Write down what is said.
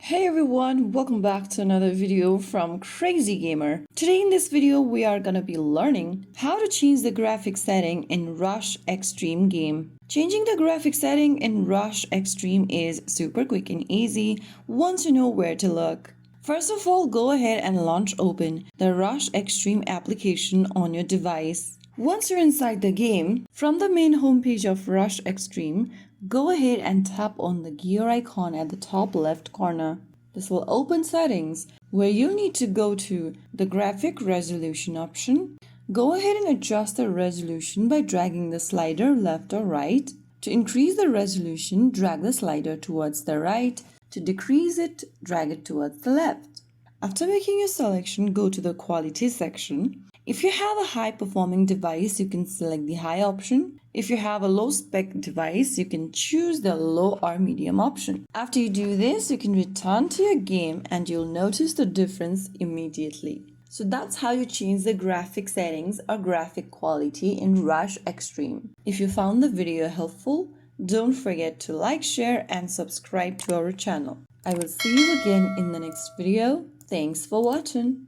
Hey everyone, welcome back to another video from Crazy Gamer. Today in this video we are gonna be learning how to change the graphic setting in Rush Xtreme game. Changing the graphic setting in Rush Xtreme is super quick and easy once you know where to look. First of all, go ahead and launch open the Rush Xtreme application on your device. Once you're inside the game, from the main homepage of Rush Xtreme, go ahead and tap on the gear icon at the top left corner. This will open settings where you need to go to the graphic resolution option. Go ahead and adjust the resolution by dragging the slider left or right. To increase the resolution, drag the slider towards the right. To decrease it, drag it towards the left. After making your selection, go to the quality section. If you have a high-performing device, you can select the high option. If you have a low-spec device, you can choose the low or medium option. After you do this, you can return to your game and you'll notice the difference immediately. So that's how you change the graphic settings or graphic quality in Rush Xtreme. If you found the video helpful, don't forget to like, share, and subscribe to our channel. I will see you again in the next video. Thanks for watching.